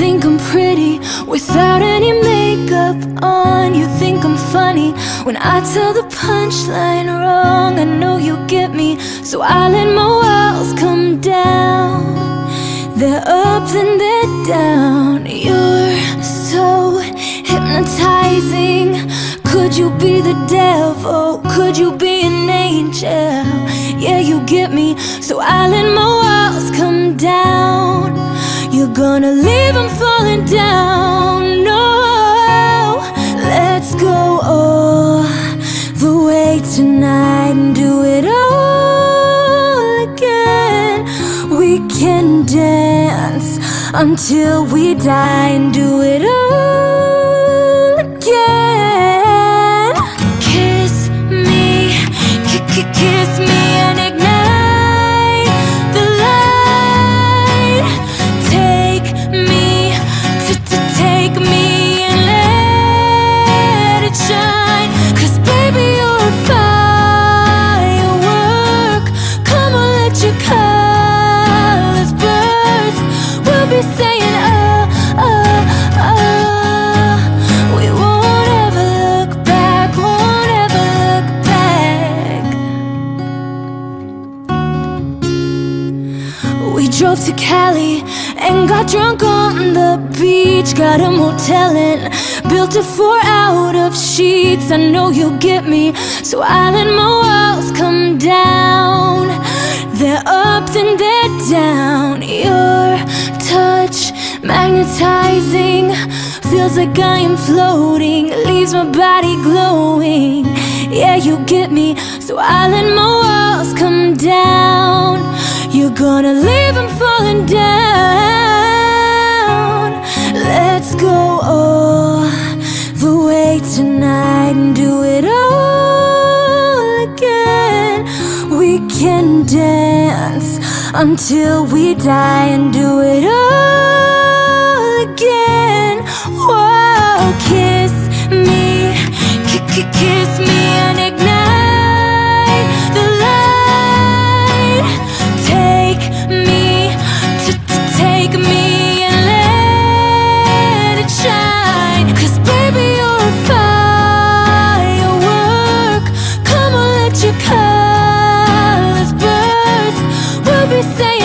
think I'm pretty without any makeup on. You think I'm funny when I tell the punchline wrong. I know you get me, so I let my walls come down. They're up then they're down. You're so hypnotizing. Could you be the devil? Could you be an angel? Yeah, you get me, so I let my walls come down. You're gonna leave them falling down. No, let's go all the way tonight and do it all again. We can dance until we die and do it all again. Kiss me, kiss me and ignite the light. Take me, take me and let it shine. 'Cause baby you're a firework. Come on, let your colors burst. We'll be saying we won't ever look back, won't ever look back. We drove to Cali and got drunk on the beach. Got a motel and built a 4 out of sheets. I know you get me, so I let my walls come down. They're up then they're down. Your touch magnetizing, feels like I am floating, leaves my body glowing. Yeah, you get me, so I let my walls come down. You're gonna leave them falling down. Let's go all the way tonight and do it all again. We can dance until we die and do it all again. Whoa, kiss me, kiss me and ignite the light. Take me, take me and let it shine. 'Cause baby you're a firework. Come on, let your colors burst. We'll be saying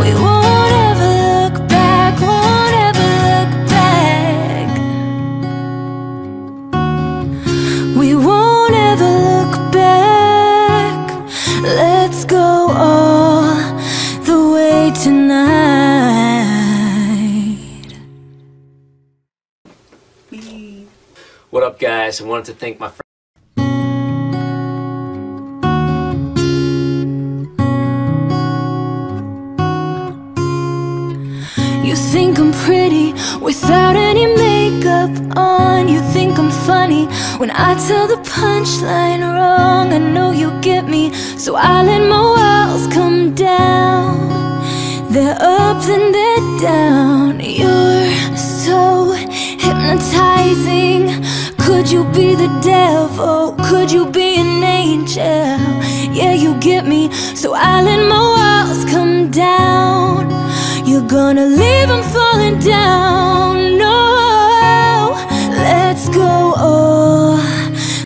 we won't ever look back, won't ever look back. We won't ever look back. Let's go all the way tonight. What up, guys? I wanted to thank my friend. You think I'm pretty without any makeup on. You think I'm funny when I tell the punchline wrong. I know you get me, so I let my walls come down. They're up then they're down. You're so hypnotizing. Could you be the devil? Could you be an angel? Yeah, you get me, so I let my walls come down. You're gonna leave them falling down. No, let's go